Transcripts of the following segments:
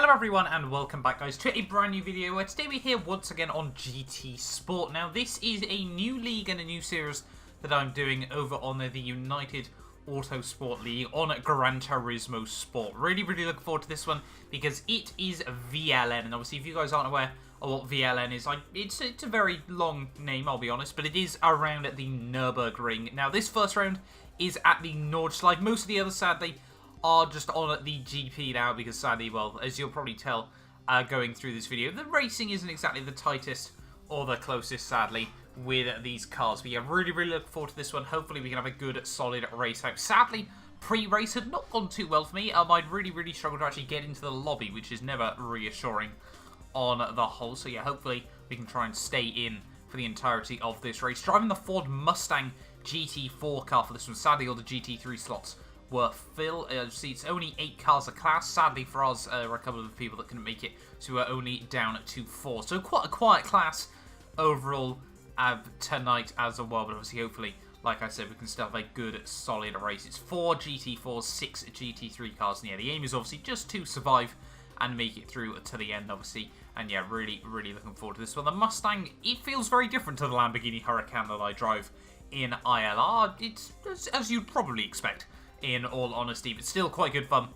Hello everyone and welcome back guys to a brand new video where today we're here once again on GT Sport. Now this is a new league and a new series that I'm doing over on the United Autosport League on Gran Turismo Sport. Really looking forward to this one because it is VLN, and obviously if you guys aren't aware of what VLN is, it's a very long name, I'll be honest, but it is around at the Nürburgring. Now this first round is at the Nordschleife. Most of the others sadly are just on the GP now because sadly, well, as you'll probably tell going through this video, the racing isn't exactly the tightest or the closest sadly with these cars. But yeah, really looking forward to this one. Hopefully we can have a good solid race out. Sadly, pre-race had not gone too well for me. I'd really struggled to actually get into the lobby, which is never reassuring on the whole. So yeah, hopefully we can try and stay in for the entirety of this race. Driving the Ford Mustang GT4 car for this one. Sadly, all the GT3 slots were filled. See, it's only 8 cars a class. Sadly for us, there were a couple of people that couldn't make it, so we're only down to 4. So quite a quiet class overall tonight as well. But obviously, hopefully, like I said, we can still have a good, solid race. It's 4 GT4s, 6 GT3 cars. And yeah, the aim is obviously just to survive and make it through to the end, obviously. And yeah, really looking forward to this one. The Mustang, it feels very different to the Lamborghini Huracan that I drive in ILR. It's as you'd probably expect, in all honesty, but still quite good fun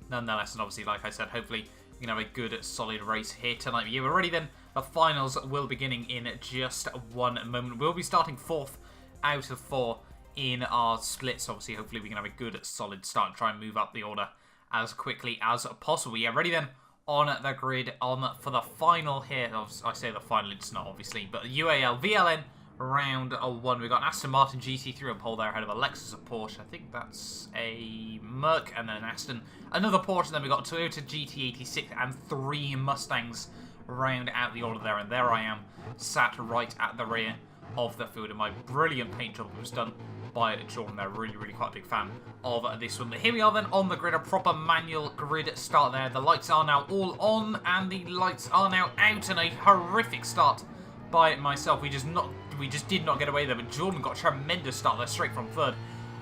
nonetheless. And obviously, like I said, hopefully we can have a good solid race here tonight. But yeah, we're ready then. The finals will be beginning in just one moment. We'll be starting 4th out of 4 in our splits. Obviously, hopefully we can have a good solid start and try and move up the order as quickly as possible. Yeah, ready then on the grid for the final here. I say the final, it's not obviously, but UAL VLN round 1. We've got an Aston Martin GT3 on pole there ahead of a Lexus, a Porsche. I think that's a Merc, and then an Aston, another Porsche. And then we've got a Toyota GT86 and 3 Mustangs round out the order there. And there I am, sat right at the rear of the field. And my brilliant paint job was done by Jordan there. Really quite a big fan of this one. But here we are then on the grid, a proper manual grid start there. The lights are now all on and the lights are now out, and a horrific start by myself. We just did not get away there, but Jordan got a tremendous start there, straight from 3rd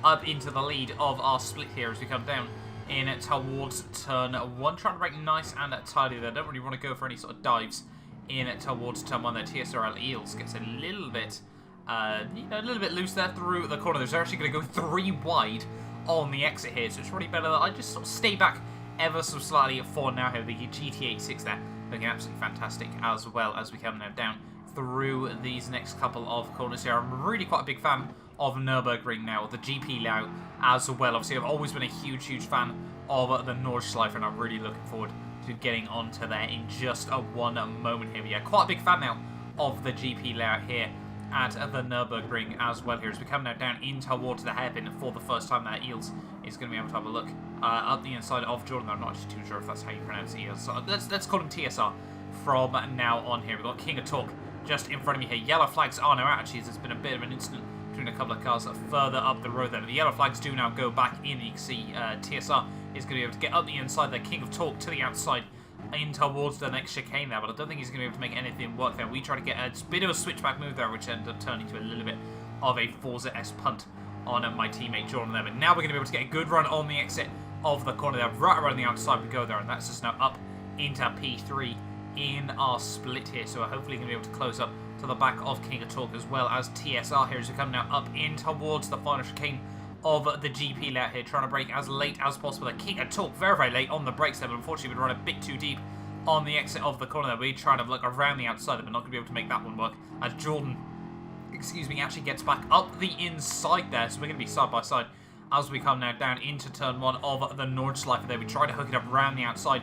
up into the lead of our split here as we come down in towards turn 1. Trying to break nice and tidy there. Don't really want to go for any sort of dives in towards turn 1 there. TSRL Eels gets a little bit, a little bit loose there through the corner. They're actually going to go 3 wide on the exit here, so it's probably better that I just sort of stay back ever so slightly for now here. The GT86 there looking absolutely fantastic as well as we come now down through these next couple of corners here. I'm really quite a big fan of Nürburgring now, the GP layout as well. Obviously, I've always been a huge fan of the Nordschleife, and I'm really looking forward to getting onto there in just one moment here. But yeah, quite a big fan now of the GP layout here at the Nürburgring as well here as we come now down in towards the hairpin for the first time there. Eels is going to be able to have a look up the inside of Jordan. I'm not actually too sure if that's how you pronounce Eels, so let's call him TSR from now on here. We've got King of Talk just in front of me here. Yellow flags are now out. Actually, there's been a bit of an incident between a couple of cars further up the road there. But the yellow flags do now go back in. You can see TSR is going to be able to get up the inside there. King of Talk to the outside in towards the next chicane there, but I don't think he's going to be able to make anything work there. We try to get a bit of a switchback move there, which ended up turning to a little bit of a Forza S punt on my teammate Jordan there. But now we're going to be able to get a good run on the exit of the corner there. Right around the outside we go there, and that's just now up into P3 in our split here. So we're hopefully going to be able to close up to the back of King of Talk as well as TSR here as we come now up in towards the final chicane of the GP layout here, trying to brake as late as possible. The King of Talk very late on the brakes there, but unfortunately we run a bit too deep on the exit of the corner there. We try to look around the outside, but not going to be able to make that one work as Jordan, actually gets back up the inside there. So we're going to be side by side as we come now down into turn 1 of the Nordschleife there. We try to hook it up around the outside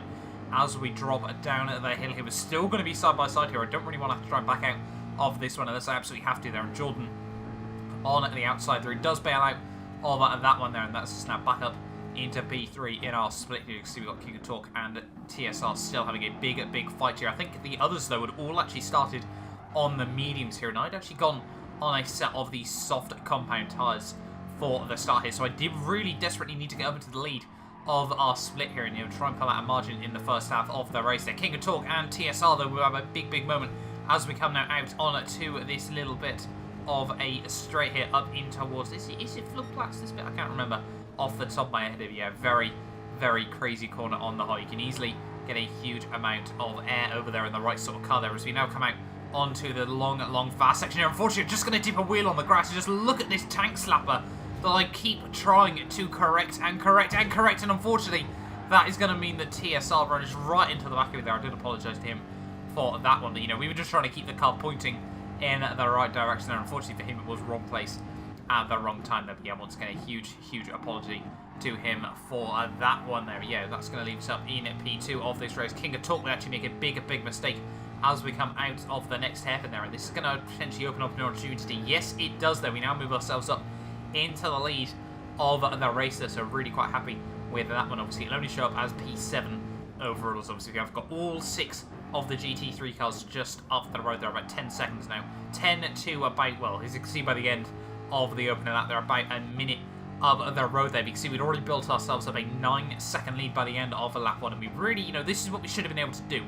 as we drop down the hill here. We're still going to be side by side here. I don't really want to have to try and back out of this one unless I absolutely have to there. And Jordan on the outside there, he does bail out of that one there, and that's just now back up into P3 in our split here. You can see we've got King of Talk and TSR still having a big fight here. I think the others though had all actually started on the mediums here, and I'd actually gone on a set of these soft compound tyres for the start here, so I did really desperately need to get up into the lead of our split here and try and pull out a margin in the first half of the race there. King of Talk and TSR though will have a big moment as we come now out on to this little bit of a straight here up in towards, is it Flugplatz this bit? I can't remember off the top of my head here. Yeah, very crazy corner on the high. You can easily get a huge amount of air over there in the right sort of car there as we now come out onto the long fast section here. Unfortunately, just going to dip a wheel on the grass and just look at this tank slapper that I keep trying to correct, and unfortunately, that is going to mean that TSR runs right into the back of it there. I did apologise to him for that one. You know, we were just trying to keep the car pointing in the right direction there. Unfortunately for him, it was wrong place at the wrong time there. But yeah, once again, a huge apology to him for that one there. Yeah, that's going to leave us up in P2 of this race. King of Talk will actually make a big mistake as we come out of the next hairpin there. And this is going to potentially open up an opportunity. Yes, it does though. We now move ourselves up into the lead of the race there. So really quite happy with that one. Obviously, it'll only show up as P7 overall. Obviously, I've got all 6 of the GT3 cars just off the road. They're about 10 seconds now. 10 to about, well, as you can see by the end of the opening of that, they're about a minute of the road there. You can see we'd already built ourselves up a 9-second lead by the end of lap 1. And we really, you know, this is what we should have been able to do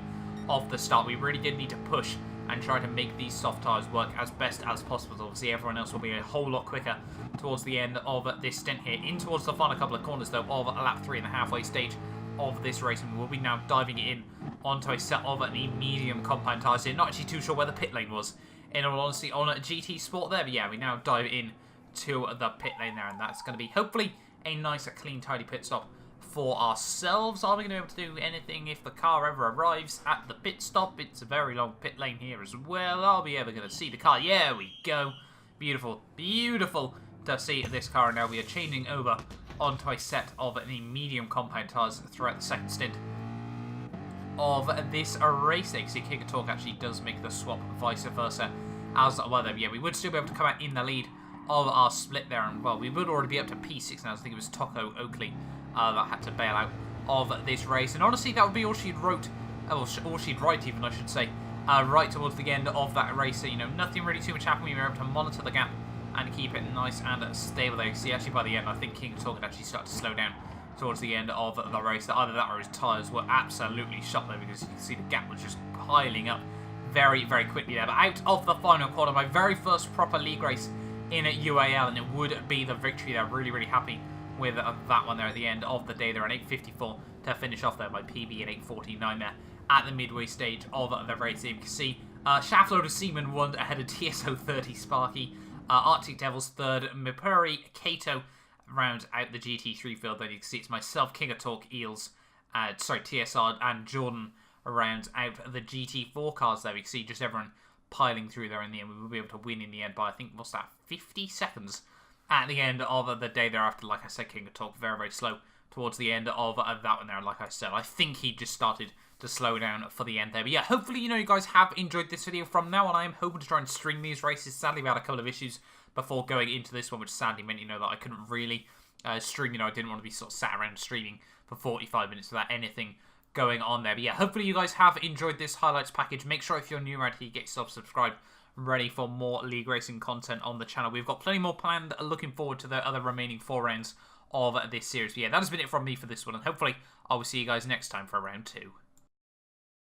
off the start. We really did need to push and try to make these soft tyres work as best as possible. Obviously, everyone else will be a whole lot quicker towards the end of this stint here. In towards the final couple of corners, though, of lap 3 in the halfway stage of this race, and we'll be now diving in onto a set of the medium compound tyres here. Not actually too sure where the pit lane was, in all honesty, on a GT Sport there. But yeah, we now dive in to the pit lane there, and that's going to be hopefully a nice, clean, tidy pit stop for ourselves. Are we going to be able to do anything if the car ever arrives at the pit stop? It's a very long pit lane here as well. Are we ever going to see the car? Yeah, we go. Beautiful to see this car. And now we are changing over onto a set of the medium compound tyres throughout the second stint of this race. You see, King of Talk actually does make the swap, vice versa as well. Yeah, we would still be able to come out in the lead of our split there, and well, we would already be up to P6 now. I think it was Taco Oakley that had to bail out of this race, and honestly, that would be all she'd wrote, all she'd write even, I should say, right towards the end of that race. So, you know, nothing really too much happened. We were able to monitor the gap and keep it nice and stable there. You see, actually by the end, I think King of Talk had actually started to slow down towards the end of the race. Either that or his tyres were absolutely shot there, because you can see the gap was just piling up very quickly there. But out of the final quarter, my very first proper league race in UAL, and it would be the victory there. Really happy with that one there at the end of the day there, at 8:54 to finish off there by PB at 8:49 there at the midway stage of the race. You can see Shaftloader Seaman won ahead of TSO30 Sparky, Arctic Devils third, Mipuri Kato rounds out the GT3 field. Then you can see it's myself, King of Talk, Eels, TSR, and Jordan rounds out the GT4 cars there. You can see just everyone piling through there in the end. We will be able to win in the end by, I think, what's that, 50 seconds at the end of the day thereafter. Like I said, King of Talk very slow towards the end of that one there. Like I said, I think he just started to slow down for the end there. But yeah, hopefully, you know, you guys have enjoyed this video. From now on, I am hoping to try and stream these races. Sadly, we had a couple of issues before going into this one, which sadly meant, you know, that I couldn't really stream. You know, I didn't want to be sort of sat around streaming for 45 minutes without anything going on there. But yeah, hopefully you guys have enjoyed this highlights package. Make sure if you're new around here, get yourself subscribed, ready for more league racing content on the channel. We've got plenty more planned. Looking forward to the other remaining 4 rounds of this series. But yeah, that has been it from me for this one, and hopefully I will see you guys next time for round 2.